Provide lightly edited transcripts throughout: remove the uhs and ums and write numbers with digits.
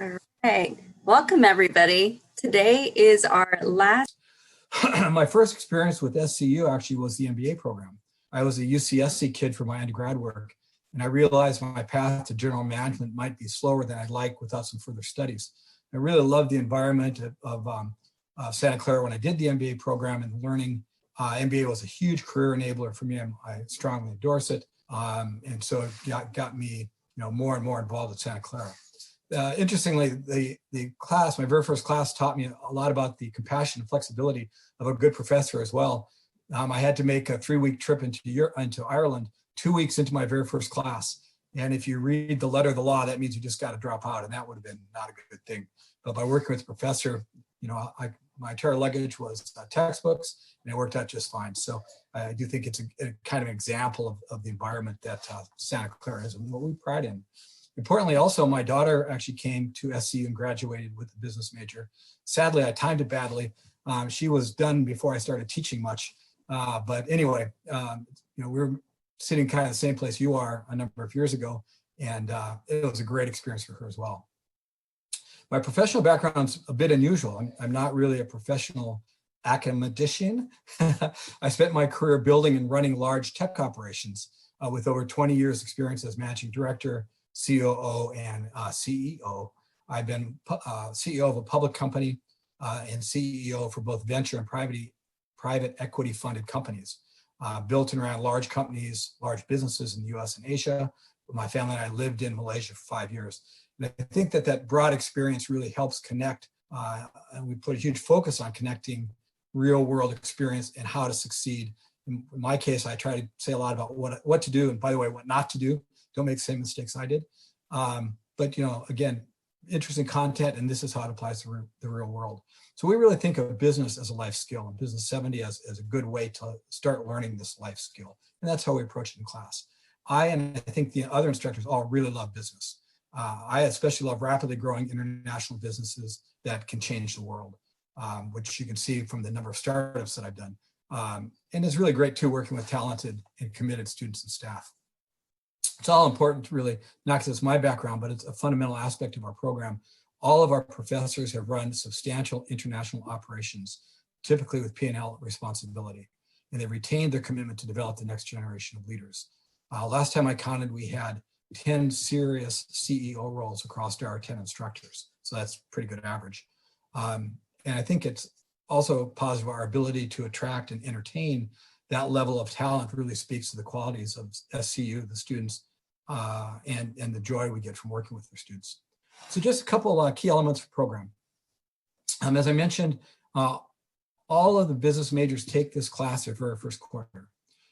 All right. Welcome, everybody. Today is our last. My first experience with SCU actually was the MBA program. I was a UCSC kid for my undergrad work, and I realized my path to general management might be slower than I'd like without some further studies. I really loved the environment of Santa Clara when I did the MBA program and learning. MBA was a huge career enabler for me. I strongly endorse it. And so it got me more and more involved at Santa Clara. Interestingly, the class, my very first class, taught me a lot about the compassion and flexibility of a good professor as well. I had to make a 3-week trip into Ireland 2 weeks into my very first class. And if you read the letter of the law, that means you just got to drop out, and that would have been not a good thing. But by working with a professor, my entire luggage was textbooks, and it worked out just fine. So I do think it's a kind of an example of the environment that Santa Clara is and what we pride in. Importantly, also, my daughter actually came to SCU and graduated with a business major. Sadly, I timed it badly. She was done before I started teaching much. But anyway, we were sitting kind of the same place you are a number of years ago, and it was a great experience for her as well. My professional background's a bit unusual. I'm not really a professional academician. I spent my career building and running large tech operations with over 20 years experience as managing director, COO, and CEO. I've been CEO of a public company and CEO for both venture and private equity funded companies. Built and ran large companies, large businesses in the US and Asia. My family and I lived in Malaysia for 5 years. And I think that broad experience really helps connect, and we put a huge focus on connecting real world experience and how to succeed. In my case, I try to say a lot about what to do, and by the way, what not to do. Don't make the same mistakes I did. But again, interesting content, and this is how it applies to the real world. So we really think of business as a life skill, and Business 70 as a good way to start learning this life skill. And that's how we approach it in class. And I think the other instructors all really love business. I especially love rapidly growing international businesses that can change the world, which you can see from the number of startups that I've done. And it's really great too, working with talented and committed students and staff. It's all important, really, not because it's my background, but it's a fundamental aspect of our program. All of our professors have run substantial international operations, typically with P&L responsibility, and they retained their commitment to develop the next generation of leaders. Last time I counted, we had 10 serious CEO roles across our 10 instructors. So that's pretty good average. And I think it's also positive. Our ability to attract and entertain that level of talent really speaks to the qualities of SCU, the students, and the joy we get from working with their students. So just a couple of key elements of the program. As I mentioned, all of the business majors take this class their very first quarter.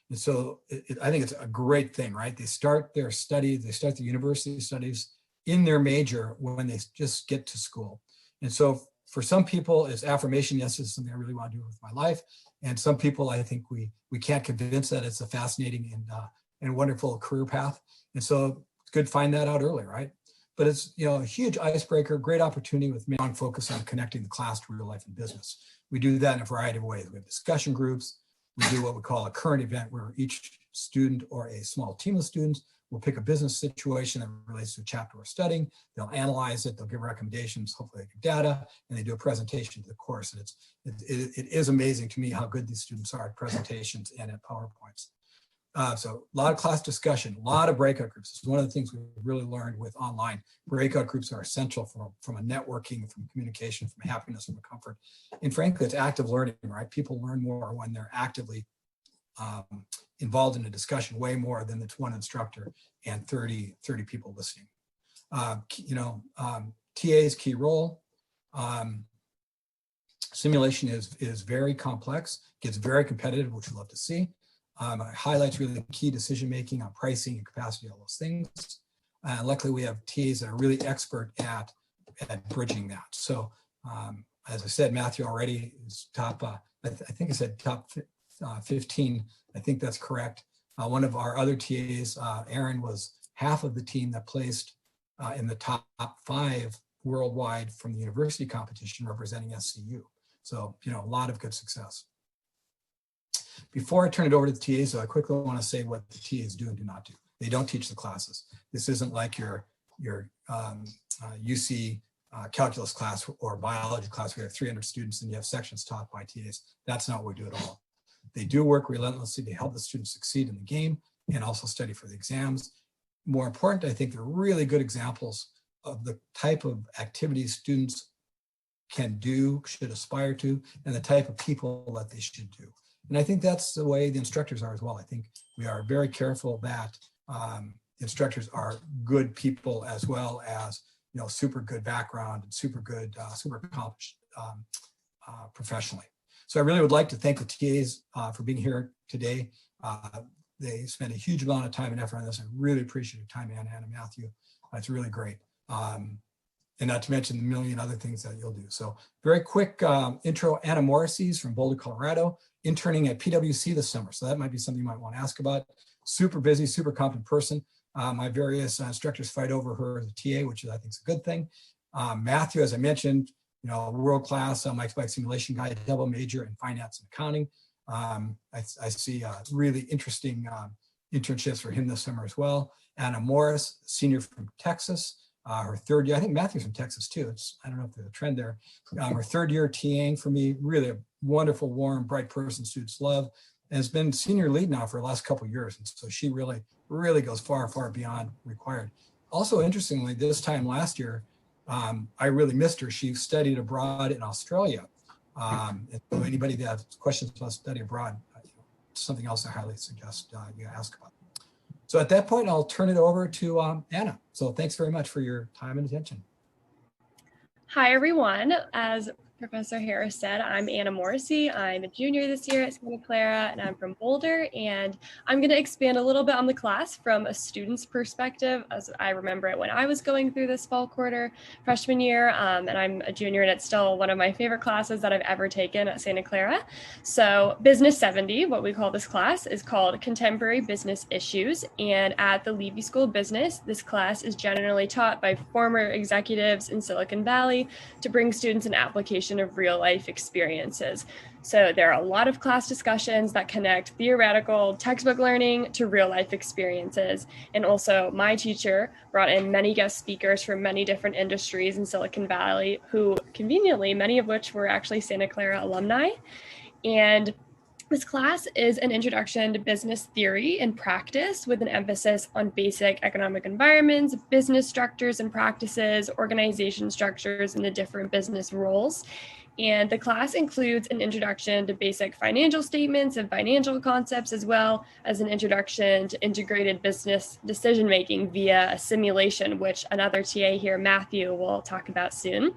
And so I think it's a great thing, right? They start their studies, they start the university studies in their major when they just get to school. And so for some people, it's affirmation, yes, this is something I really want to do with my life. And some people, I think we can't convince that it's a fascinating and wonderful career path. And so it's good to find that out early, right? But it's a huge icebreaker, great opportunity with strong focus on connecting the class to real life and business. We do that in a variety of ways. We have discussion groups. We do what we call a current event, where each student or a small team of students will pick a business situation that relates to a chapter we're studying. They'll analyze it, they'll give recommendations, hopefully they give data, and they do a presentation to the course. And it is amazing to me how good these students are at presentations and at PowerPoints. So a lot of class discussion, a lot of breakout groups. This is one of the things we've really learned with online. Breakout groups are essential from a networking, from communication, from happiness, from a comfort. And frankly, it's active learning, right? People learn more when they're actively involved in a discussion, way more than it's one instructor and 30 people listening. TA's key role. Simulation is very complex, gets very competitive, which we love to see. Highlights really key decision-making on pricing and capacity, all those things. Luckily, we have TAs that are really expert at bridging that. So as I said, Matthew already is top, I think I said top 15. I think that's correct. One of our other TAs, Aaron, was half of the team that placed in the top 5 worldwide from the university competition representing SCU. So, a lot of good success. Before I turn it over to the TAs, I quickly want to say what the TAs do and do not do. They don't teach the classes. This isn't like your UC calculus class or biology class, we have 300 students and you have sections taught by TAs. That's not what we do at all. They do work relentlessly to help the students succeed in the game and also study for the exams. More important, I think they're really good examples of the type of activities students can do, should aspire to, and the type of people that they should do. And I think that's the way the instructors are as well. I think we are very careful that instructors are good people as well as, you know, super good background and super good, super accomplished professionally. So I really would like to thank the TAs for being here today. They spent a huge amount of time and effort on this. I really appreciate your time, Anna and Matthew. It's really great. And not to mention the million other things that you'll do. So very quick intro, Anna Morrissey's from Boulder, Colorado, interning at PwC this summer. So that might be something you might want to ask about. Super busy, super competent person. My various instructors fight over her as a TA, which I think is a good thing. Matthew, as I mentioned, you know, world-class Mike's Bike Simulation guy, double major in finance and accounting. I see really interesting internships for him this summer as well. Anna Morris, senior from Texas, her third year. I think Matthew's from Texas too. I don't know if there's a trend there. Her third year TAing for me, really a wonderful, warm, bright person students love, and has been senior lead now for the last couple of years. And so she really, really goes far, far beyond required. Also, interestingly, this time last year, I really missed her. She studied abroad in Australia. And so anybody that has questions about study abroad, something else I highly suggest you ask about. So at that point, I'll turn it over to Anna. So thanks very much for your time and attention. Hi, everyone. As Professor Harris said, I'm Anna Morrissey. I'm a junior this year at Santa Clara, and I'm from Boulder. And I'm going to expand a little bit on the class from a student's perspective, as I remember it when I was going through this fall quarter freshman year. And I'm a junior, and it's still one of my favorite classes that I've ever taken at Santa Clara. So Business 70, what we call this class, is called Contemporary Business Issues. And at the Leavey School of Business, this class is generally taught by former executives in Silicon Valley to bring students an application of real life experiences. So there are a lot of class discussions that connect theoretical textbook learning to real life experiences. And also my teacher brought in many guest speakers from many different industries in Silicon Valley, who conveniently, many of which were actually Santa Clara alumni. And this class is an introduction to business theory and practice with an emphasis on basic economic environments, business structures and practices, organization structures, and the different business roles. And the class includes an introduction to basic financial statements and financial concepts, as well as an introduction to integrated business decision-making via a simulation, which another TA here, Matthew, will talk about soon.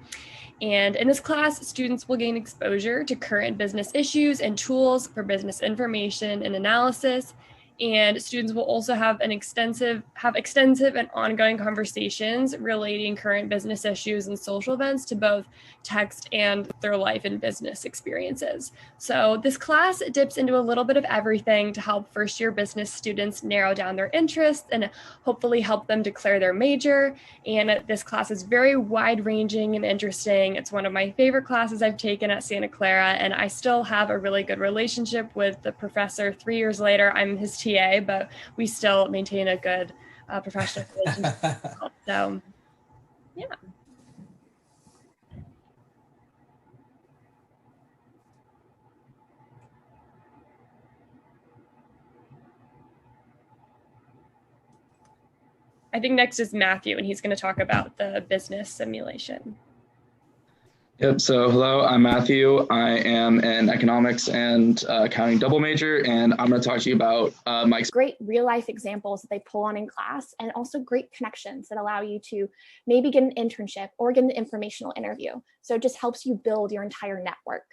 And in this class, students will gain exposure to current business issues and tools for business information and analysis. And students will also have extensive and ongoing conversations relating current business issues and social events to both text and their life and business experiences. So this class dips into a little bit of everything to help first-year business students narrow down their interests and hopefully help them declare their major. And this class is very wide-ranging and interesting. It's one of my favorite classes I've taken at Santa Clara, and I still have a really good relationship with the professor 3 years later. I'm his TA, but we still maintain a good professional relationship. So, yeah. I think next is Matthew, and he's going to talk about the business simulation. Yep, so hello, I'm Matthew. I am an economics and accounting double major, and I'm going to talk to you about my great real life examples that they pull on in class, and also great connections that allow you to maybe get an internship or get an informational interview. So it just helps you build your entire network.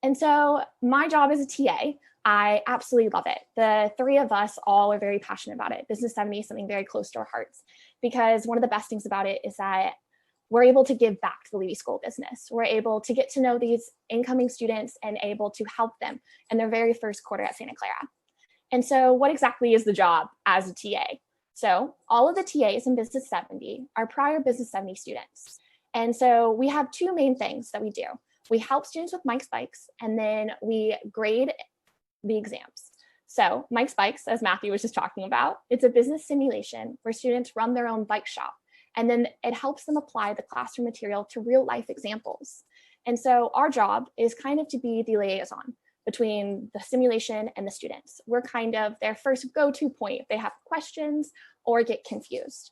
And so my job as a TA, I absolutely love it. The three of us all are very passionate about it. Business 70 is something very close to our hearts, because one of the best things about it is that we're able to give back to the Leavey School of Business. We're able to get to know these incoming students and able to help them in their very first quarter at Santa Clara. And so what exactly is the job as a TA? So all of the TAs in Business 70 are prior Business 70 students. And so we have two main things that we do. We help students with Mike's Bikes, and then we grade the exams. So Mike's Bikes, as Matthew was just talking about, it's a business simulation where students run their own bike shop. And then it helps them apply the classroom material to real life examples. And so our job is kind of to be the liaison between the simulation and the students. We're kind of their first go-to point if they have questions or get confused.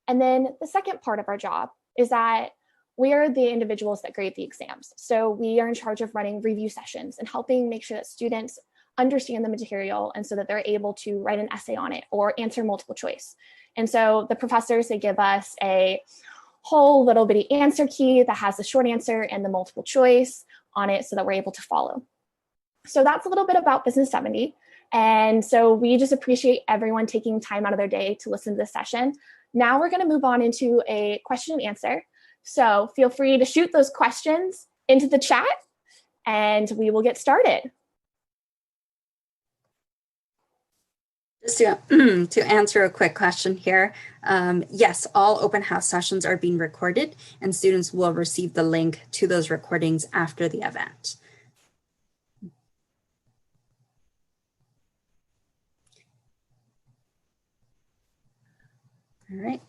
And then the second part of our job is that we are the individuals that grade the exams. So we are in charge of running review sessions and helping make sure that students understand the material and so that they're able to write an essay on it or answer multiple choice. And so the professors, they give us a whole little bitty answer key that has the short answer and the multiple choice on it so that we're able to follow. So that's a little bit about Business 70. And so we just appreciate everyone taking time out of their day to listen to this session. Now we're going to move on into a question and answer. So feel free to shoot those questions into the chat and we will get started. Just to answer a quick question here. Yes, all open house sessions are being recorded and students will receive the link to those recordings after the event. All right.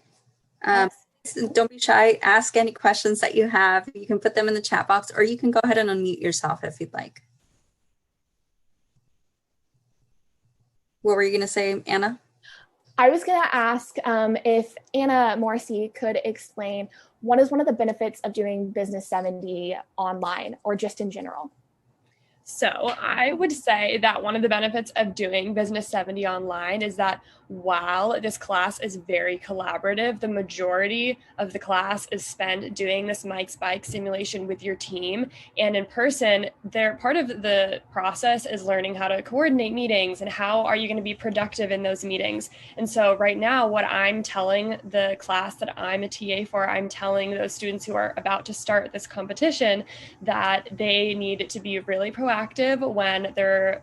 Don't be shy. Ask any questions that you have. You can put them in the chat box or you can go ahead and unmute yourself if you'd like. What were you going to say, Anna? I was going to ask if Anna Morrissey could explain what is one of the benefits of doing Business 70 online or just in general? So I would say that one of the benefits of doing Business 70 online is that while this class is very collaborative, the majority of the class is spent doing this Mike's Bike simulation with your team. And in person, part of the process is learning how to coordinate meetings and how are you going to be productive in those meetings. And so right now, what I'm telling the class that I'm a TA for, I'm telling those students who are about to start this competition that they need to be really proactive when they're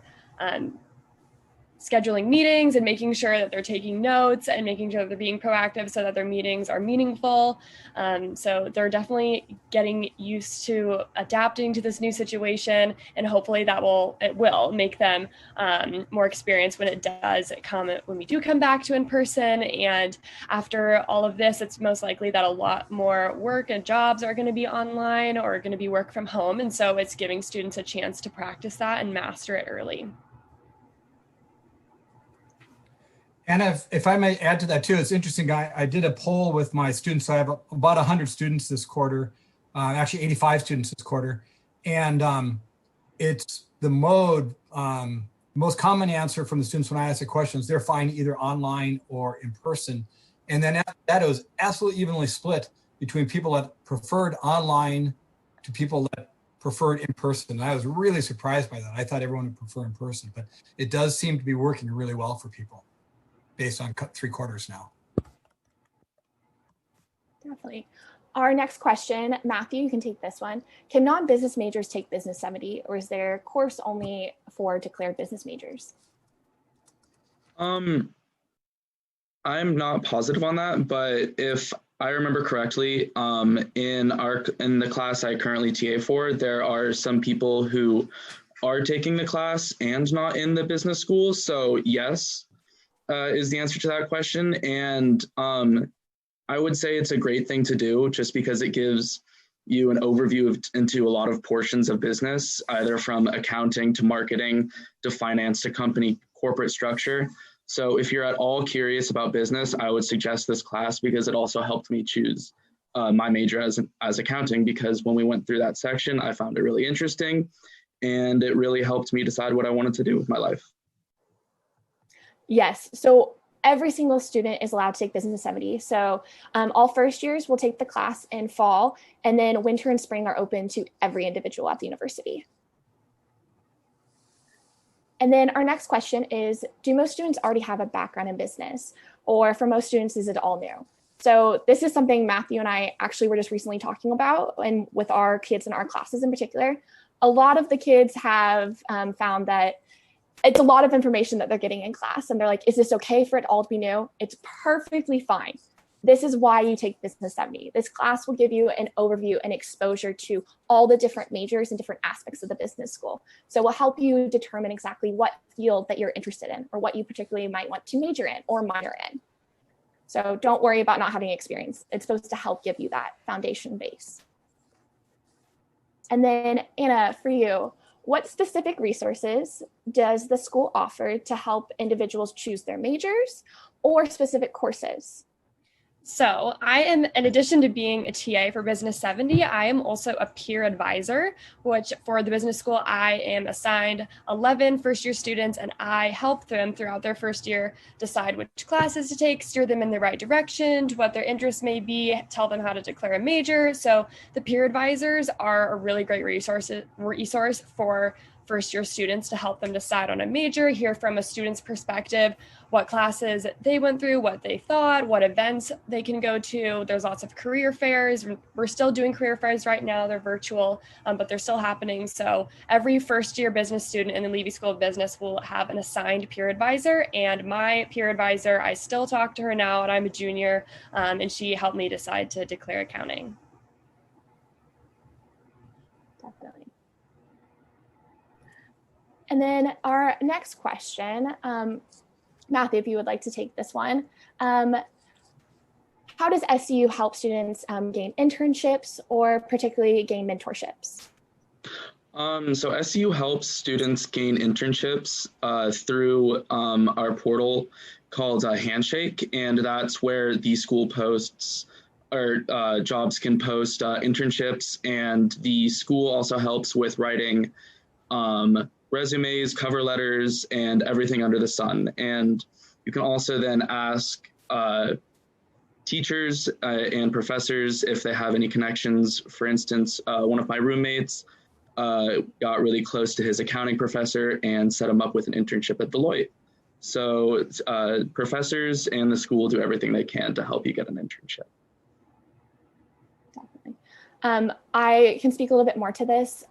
scheduling meetings and making sure that they're taking notes and making sure that they're being proactive so that their meetings are meaningful. So they're definitely getting used to adapting to this new situation, and hopefully it will make them more experienced when it does come, when we do come back to in person. And after all of this, it's most likely that a lot more work and jobs are going to be online or going to be work from home. And so it's giving students a chance to practice that and master it early. And if I may add to that too, it's interesting. I did a poll with my students. So I have about 100 students this quarter, actually 85 students this quarter. And it's the most common answer from the students when I ask the questions, they're fine either online or in person. And then after that, it was absolutely evenly split between people that preferred online to people that preferred in person. And I was really surprised by that. I thought everyone would prefer in person, but it does seem to be working really well for people, based on 3/4 now. Definitely. Our next question, Matthew, you can take this one. Can non-business majors take Business 70, or is their course only for declared business majors? I'm not positive on that, but if I remember correctly, in the class I currently TA for, there are some people who are taking the class and not in the business school. So yes, is the answer to that question. And I would say it's a great thing to do just because it gives you an overview into a lot of portions of business, either from accounting to marketing to finance to company corporate structure. So if you're at all curious about business, I would suggest this class because it also helped me choose my major as accounting, because when we went through that section, I found it really interesting and it really helped me decide what I wanted to do with my life. Yes, so every single student is allowed to take Business 70. So all first years will take the class in fall, and then winter and spring are open to every individual at the university. And then our next question is, do most students already have a background in business? Or for most students, is it all new? So this is something Matthew and I actually were just recently talking about, and with our kids in our classes in particular. A lot of the kids have found that it's a lot of information that they're getting in class, and they're like, is this okay for it all to be new? It's perfectly fine. This is why you take Business 70. This class will give you an overview and exposure to all the different majors and different aspects of the business school. So it will help you determine exactly what field that you're interested in or what you particularly might want to major in or minor in. So don't worry about not having experience. It's supposed to help give you that foundation base. And then Anna, for you, what specific resources does the school offer to help individuals choose their majors or specific courses? So I am, in addition to being a TA for Business 70, I am also a peer advisor, which for the business school, I am assigned 11 first-year students, and I help them throughout their first year decide which classes to take, steer them in the right direction, to what their interests may be, tell them how to declare a major. So the peer advisors are a really great resource for first-year students to help them decide on a major, hear from a student's perspective, what classes they went through, what they thought, what events they can go to. There's lots of career fairs. We're still doing career fairs right now. They're virtual, but they're still happening. So every first-year business student in the Leavey School of Business will have an assigned peer advisor. And my peer advisor, I still talk to her now, and I'm a junior, and she helped me decide to declare accounting. Definitely. And then our next question, Matthew, if you would like to take this one. How does SU help students gain internships or particularly gain mentorships? So SU helps students gain internships through our portal called Handshake, and that's where the school posts or jobs can post internships, and the school also helps with writing resumes, cover letters, and everything under the sun. And you can also then ask teachers and professors if they have any connections. For instance, one of my roommates got really close to his accounting professor and set him up with an internship at Deloitte. So professors and the school do everything they can to help you get an internship. Definitely. I can speak a little bit more to this.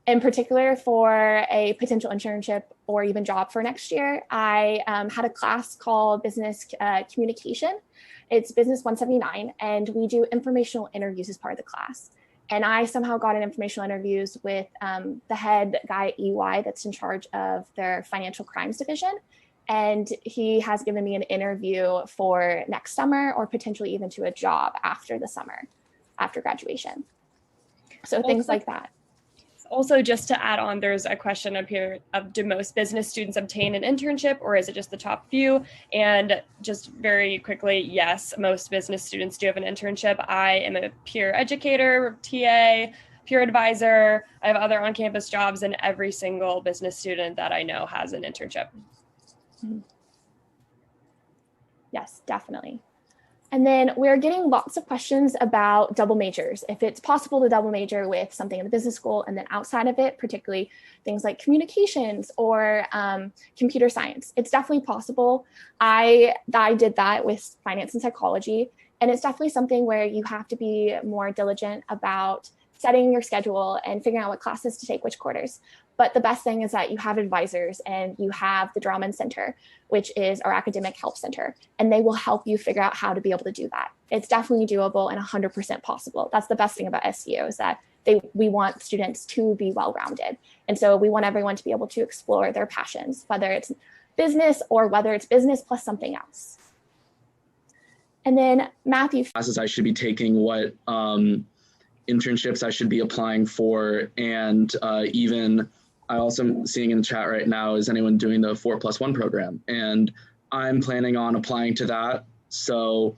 In particular, for a potential internship or even job for next year, I had a class called Business Communication. It's Business 179, and we do informational interviews as part of the class. And I somehow got in informational interviews with the head guy at EY that's in charge of their financial crimes division. And he has given me an interview for next summer or potentially even to a job after the summer, after graduation. So things like that. Also, just to add on, there's a question up here of do most business students obtain an internship, or is it just the top few? And just very quickly, yes, most business students do have an internship. I am a peer educator, TA, peer advisor. I have other on-campus jobs, and every single business student that I know has an internship. Mm-hmm. Yes, definitely. And then we're getting lots of questions about double majors. If it's possible to double major with something in the business school and then outside of it, particularly things like communications or computer science, it's definitely possible. I did that with finance and psychology, and it's definitely something where you have to be more diligent about setting your schedule and figuring out what classes to take which quarters. But the best thing is that you have advisors and you have the Drama Center, which is our academic help center, and they will help you figure out how to be able to do that. It's definitely doable and 100% possible. That's the best thing about SCU is that we want students to be well-rounded. And so we want everyone to be able to explore their passions, whether it's business or whether it's business plus something else. And then Matthew. Classes I should be taking, what internships I should be applying for, and even I also am seeing in the chat right now, is anyone doing the 4+1 program? And I'm planning on applying to that. So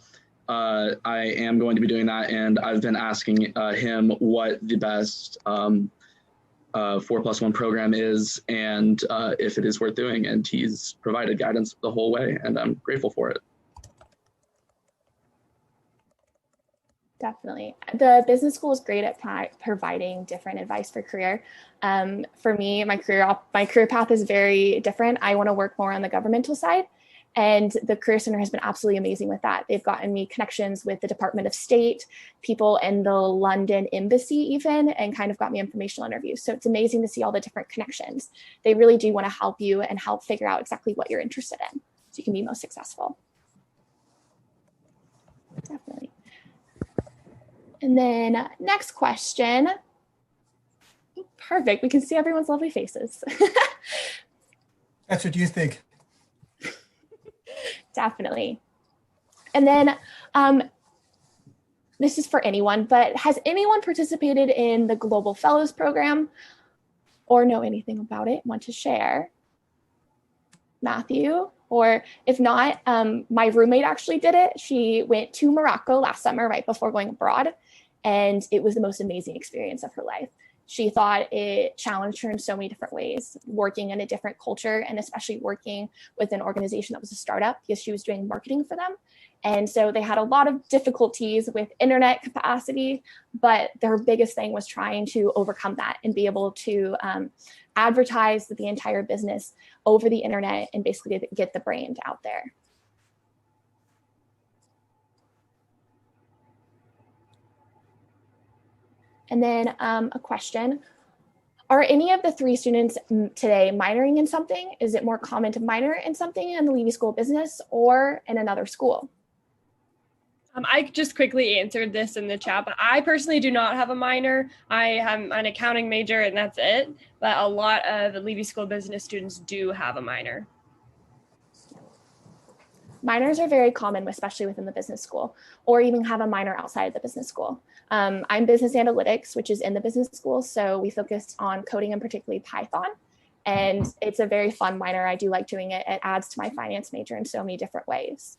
I am going to be doing that. And I've been asking him what the best 4+1 program is and if it is worth doing. And he's provided guidance the whole way, and I'm grateful for it. Definitely. The business school is great at providing different advice for career. For me, my career path is very different. I want to work more on the governmental side, and the Career Center has been absolutely amazing with that. They've gotten me connections with the Department of State, people in the London Embassy even, and kind of got me informational interviews. So it's amazing to see all the different connections. They really do want to help you and help figure out exactly what you're interested in so you can be most successful. Definitely. And then next question. Perfect. We can see everyone's lovely faces. That's what you think. Definitely. And then this is for anyone, but has anyone participated in the Global Fellows Program or know anything about it, want to share? Matthew? Or if not, my roommate actually did it. She went to Morocco last summer right before going abroad, and it was the most amazing experience of her life. She thought it challenged her in so many different ways, working in a different culture and especially working with an organization that was a startup because she was doing marketing for them. And so they had a lot of difficulties with internet capacity, but their biggest thing was trying to overcome that and be able to advertise the entire business over the internet and basically get the brand out there. And then a question, are any of the 3 students today minoring in something? Is it more common to minor in something in the Leavey School of Business or in another school? I just quickly answered this in the chat, but I personally do not have a minor. I am an accounting major and that's it. But a lot of the Leavey School of Business students do have a minor. Minors are very common, especially within the business school, or even have a minor outside the business school. I'm business analytics, which is in the business school. So we focus on coding and particularly Python. And it's a very fun minor. I do like doing it. It adds to my finance major in so many different ways.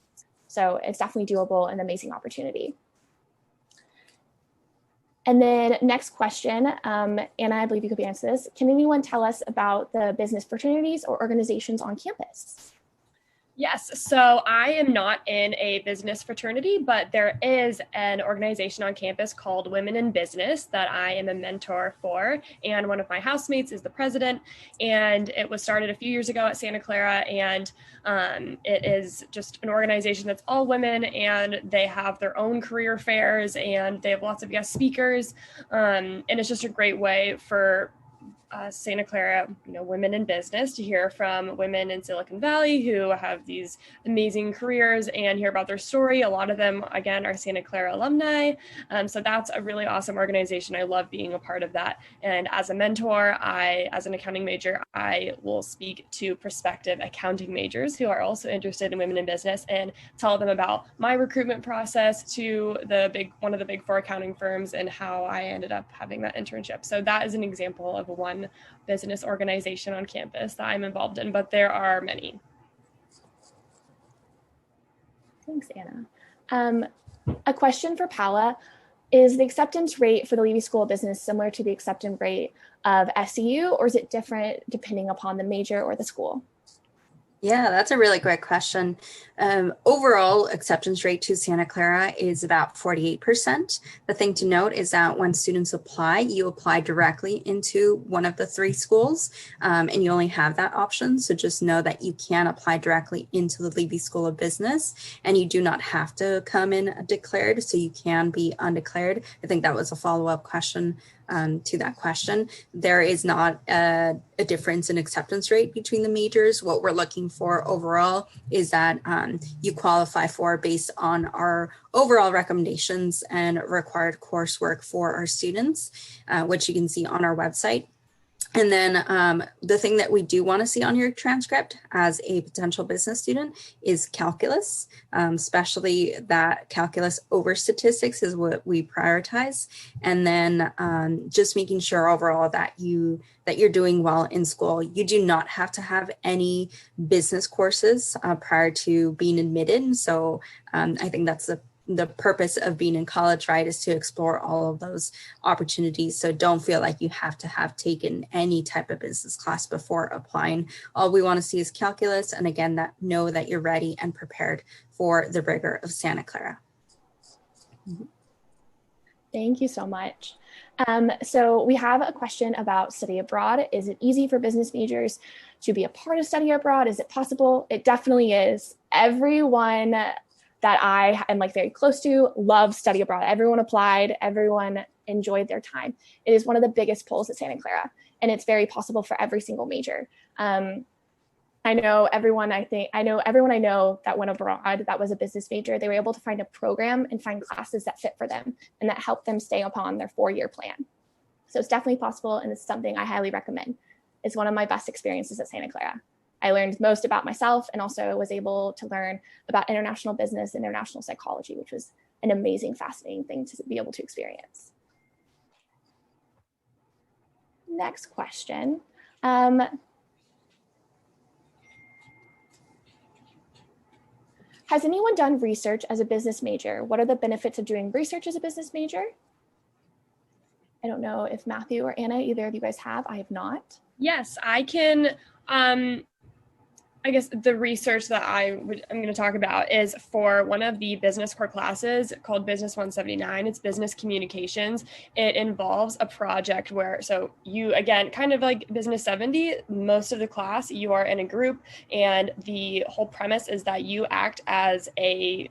So it's definitely doable and an amazing opportunity. And then next question, Anna, I believe you could answer this. Can anyone tell us about the business fraternities or organizations on campus? Yes, so I am not in a business fraternity, but there is an organization on campus called Women in Business that I am a mentor for, and one of my housemates is the president, and it was started a few years ago at Santa Clara, and it is just an organization that's all women, and they have their own career fairs, and they have lots of guest speakers, and it's just a great way for Santa Clara, women in business to hear from women in Silicon Valley who have these amazing careers and hear about their story. A lot of them, again, are Santa Clara alumni. So that's a really awesome organization. I love being a part of that. And as a mentor, as an accounting major, I will speak to prospective accounting majors who are also interested in women in business and tell them about my recruitment process to one of the big 4 accounting firms and how I ended up having that internship. So that is an example of one business organization on campus that I'm involved in, but there are many. Thanks, Anna. A question for Paula. Is the acceptance rate for the Leavey School of Business similar to the acceptance rate of SCU, or is it different depending upon the major or the school? Yeah, that's a really great question. Overall acceptance rate to Santa Clara is about 48%. The thing to note is that when students apply, you apply directly into one of the 3 schools, and you only have that option. So just know that you can apply directly into the Leavey School of Business, and you do not have to come in declared, so you can be undeclared. I think that was a follow-up question to that question. There is not a difference in acceptance rate between the majors. What we're looking for overall is that you qualify for based on our overall recommendations and required coursework for our students, which you can see on our website. And then the thing that we do want to see on your transcript as a potential business student is calculus, especially that calculus over statistics is what we prioritize. And then just making sure overall that you're doing well in school. You do not have to have any business courses prior to being admitted. So I think that's the purpose of being in college, right, is to explore all of those opportunities. So don't feel like you have to have taken any type of business class before applying. All we want to see is calculus. And again, know that you're ready and prepared for the rigor of Santa Clara. Thank you so much. So we have a question about study abroad. Is it easy for business majors to be a part of study abroad? Is it possible? It definitely is. Everyone that I am very close to loves study abroad. Everyone applied, everyone enjoyed their time. It is one of the biggest pulls at Santa Clara, and it's very possible for every single major. I know everyone I know that went abroad that was a business major, they were able to find a program and find classes that fit for them and that helped them stay upon their 4-year plan. So it's definitely possible, and it's something I highly recommend. It's one of my best experiences at Santa Clara. I learned most about myself and also was able to learn about international business and international psychology, which was an amazing, fascinating thing to be able to experience. Next question. Has anyone done research as a business major? What are the benefits of doing research as a business major? I don't know if Matthew or Anna, either of you guys have. I have not. Yes, I can. I guess the research that I'm going to talk about is for one of the business core classes called Business 179. It's business communications. It involves a project where, so you, again, kind of like Business 70, most of the class, you are in a group, and the whole premise is that you act as a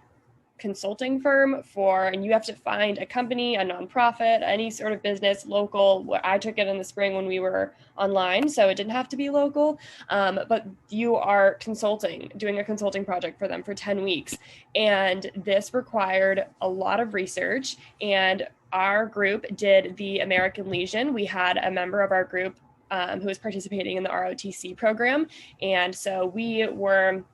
consulting firm and you have to find a company, a nonprofit, any sort of business, local. I took it in the spring when we were online, so it didn't have to be local, but you are doing a consulting project for them for 10 weeks. And this required a lot of research, and our group did the American Legion. We had a member of our group who was participating in the ROTC program. And so we were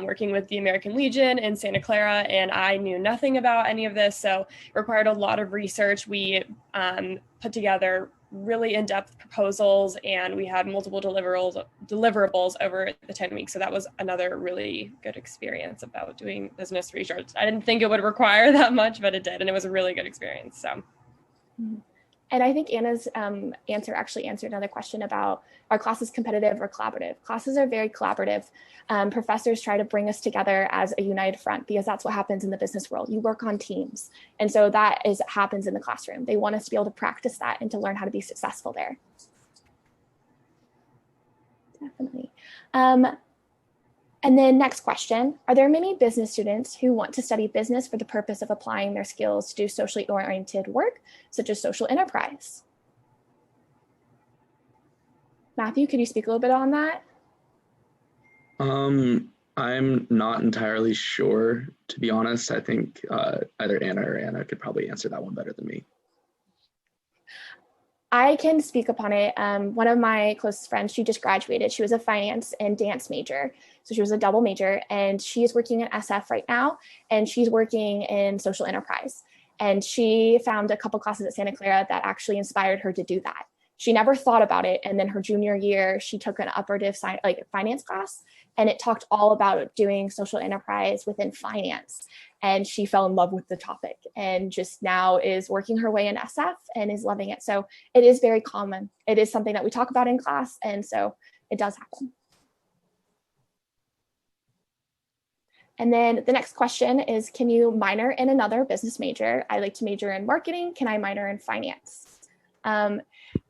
working with the American Legion in Santa Clara, and I knew nothing about any of this, so it required a lot of research. We put together really in-depth proposals, and we had multiple deliverables over the 10 weeks. So that was another really good experience about doing business research. I didn't think it would require that much, but it did, and it was a really good experience. So. And I think Anna's answer actually answered another question about, are classes competitive or collaborative? Classes are very collaborative. Professors try to bring us together as a united front, because that's what happens in the business world. You work on teams. And so that happens in the classroom. They want us to be able to practice that and to learn how to be successful there. Definitely. And then next question, are there many business students who want to study business for the purpose of applying their skills to do socially oriented work, such as social enterprise? Matthew, could you speak a little bit on that? I'm not entirely sure, to be honest. I think either Anna or Anna could probably answer that one better than me. I can speak upon it. One of my closest friends, she just graduated. She was a finance and dance major. So she was a double major, and she is working at SF right now, and she's working in social enterprise. And she found a couple classes at Santa Clara that actually inspired her to do that. She never thought about it. And then her junior year, she took an operative finance class, and it talked all about doing social enterprise within finance. And she fell in love with the topic, and just now is working her way in SF and is loving it. So it is very common. It is something that we talk about in class. And so it does happen. And then the next question is, can you minor in another business major? I like to major in marketing. Can I minor in finance?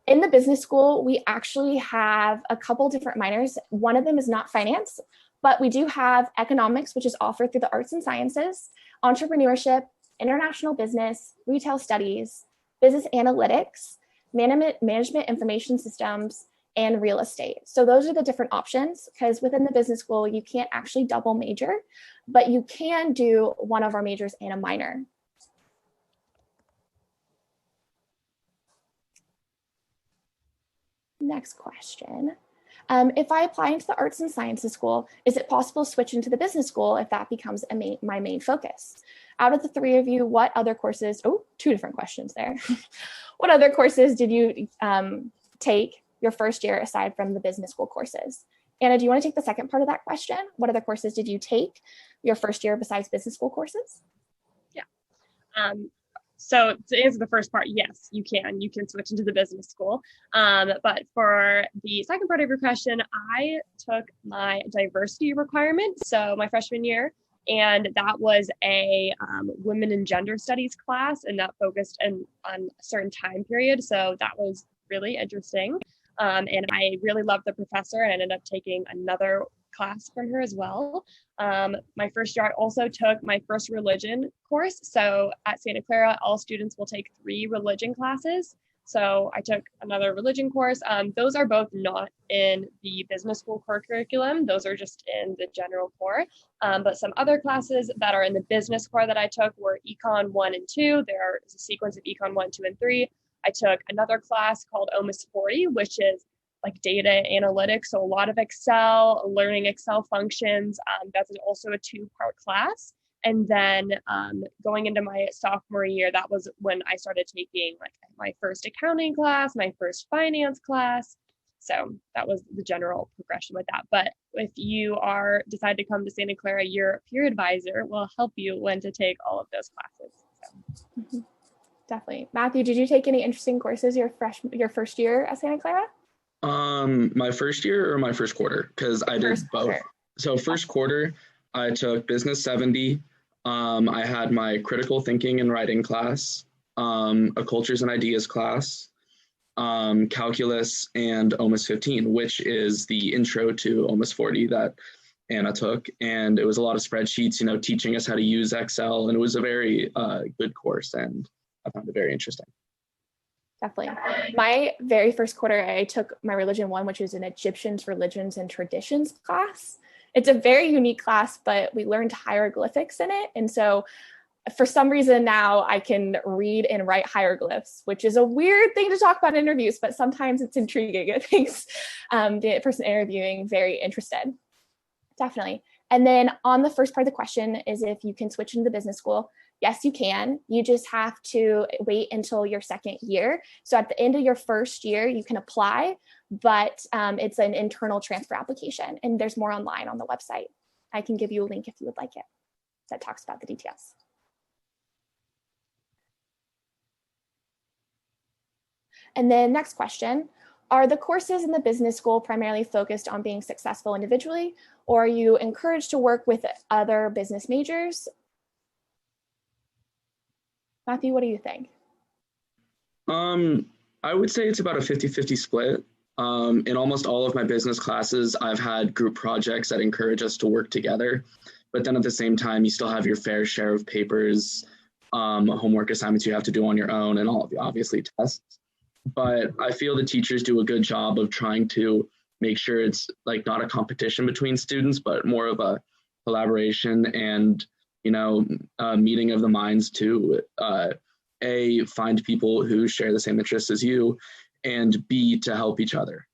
In the business school, we actually have a couple different minors. One of them is not finance, but we do have economics, which is offered through the arts and sciences, entrepreneurship, international business, retail studies, business analytics, management information systems, and real estate. So those are the different options, because within the business school, you can't actually double major, but you can do one of our majors and a minor. Next question. If I apply into the arts and sciences school, is it possible to switch into the business school if that becomes my main focus? Out of the three of you, what other courses, two different questions there. What other courses did you take your first year aside from the business school courses? Anna, do you want to take the second part of that question? What other courses did you take your first year besides business school courses? Yeah. So to answer the first part, yes, you can switch into the business school. But for the second part of your question, I took my diversity requirement, so my freshman year, and that was a women and gender studies class, and that focused on a certain time period. So that was really interesting. And I really loved the professor, and I ended up taking another class from her as well. My first year, I also took my first religion course. So at Santa Clara, all students will take 3 religion classes. So I took another religion course. Those are both not in the business school core curriculum. Those are just in the general core. But some other classes that are in the business core that I took were Econ 1 and 2. There is a sequence of Econ 1, 2, and 3. I took another class called OMIS 40, which is like data analytics. So a lot of Excel, learning Excel functions. That's also a 2-part class. And then going into my sophomore year, that was when I started taking like my first accounting class, my first finance class. So that was the general progression with that. But if you decide to come to Santa Clara, your peer advisor will help you when to take all of those classes. So. Definitely. Matthew, did you take any interesting courses your first year at Santa Clara? My first year or my first quarter? Because I did both. Sure. So first quarter, I took Business 70. I had my critical thinking and writing class, a cultures and ideas class, calculus, and OMIS 15, which is the intro to OMIS 40 that Anna took. And it was a lot of spreadsheets, teaching us how to use Excel. And it was a very good course, and I found it very interesting. Definitely. My very first quarter, I took my religion 1, which is an Egyptians, religions, and traditions class. It's a very unique class, but we learned hieroglyphics in it. And so for some reason now I can read and write hieroglyphs, which is a weird thing to talk about in interviews, but sometimes it's intriguing. It makes the person interviewing very interested. Definitely. And then on the first part of the question is if you can switch into business school. Yes, you can. You just have to wait until your second year. So at the end of your first year, you can apply, but it's an internal transfer application, and there's more online on the website. I can give you a link if you would like it that talks about the details. And then next question, are the courses in the business school primarily focused on being successful individually, or are you encouraged to work with other business majors? Matthew, what do you think? I would say it's about a 50-50 split. In almost all of my business classes, I've had group projects that encourage us to work together. But then at the same time, you still have your fair share of papers, homework assignments you have to do on your own, and all of the obviously tests. But I feel the teachers do a good job of trying to make sure it's like not a competition between students, but more of a collaboration and meeting of the minds to A, find people who share the same interests as you, and B, to help each other.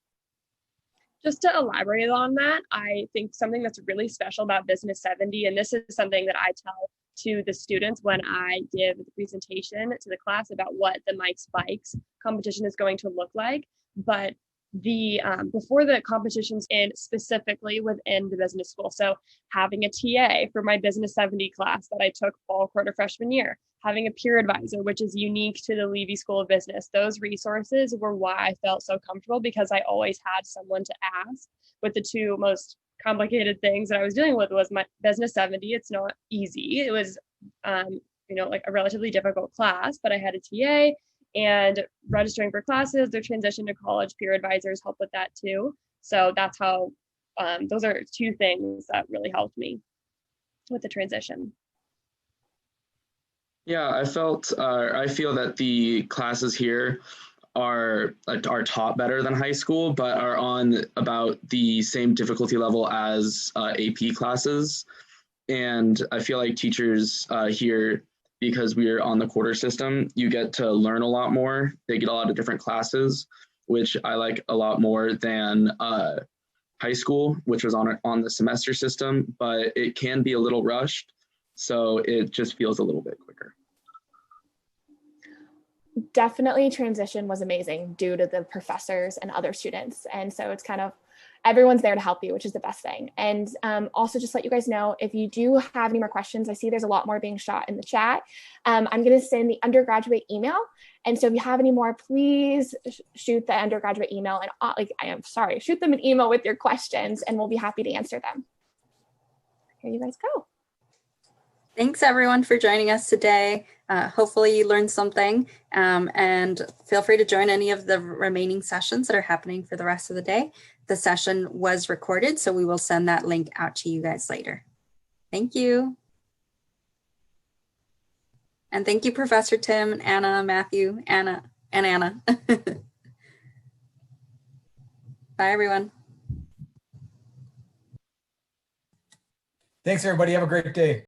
Just to elaborate on that, I think something that's really special about Business 70, and this is something that I tell to the students when I give the presentation to the class about what the Mike's Bikes competition is going to look like, but before the competitions in specifically within the business school. So having a TA for my Business 70 class that I took fall quarter freshman year, having a peer advisor, which is unique to the Leavey School of Business. Those resources were why I felt so comfortable, because I always had someone to ask. With the two most complicated things that I was dealing with was my Business 70. It's not easy. It was, like a relatively difficult class, but I had a TA. And registering for classes, their transition to college, peer advisors help with that too. So that's how, those are two things that really helped me with the transition. Yeah, I feel that the classes here are taught better than high school, but are on about the same difficulty level as AP classes. And I feel like teachers here, because we are on the quarter system, you get to learn a lot more. They get a lot of different classes, which I like a lot more than high school, which was on the semester system, but it can be a little rushed. So it just feels a little bit quicker. Definitely transition was amazing due to the professors and other students. And so it's kind of, everyone's there to help you, which is the best thing. And also just let you guys know, if you do have any more questions, I see there's a lot more being shot in the chat. I'm going to send the undergraduate email. And so if you have any more, please shoot the undergraduate email and shoot them an email with your questions and we'll be happy to answer them. Here you guys go. Thanks everyone for joining us today. Hopefully you learned something, and feel free to join any of the remaining sessions that are happening for the rest of the day. The session was recorded, so we will send that link out to you guys later. Thank you. And thank you, Professor Tim, Anna, Matthew, Anna, and Anna. Bye, everyone. Thanks, everybody. Have a great day.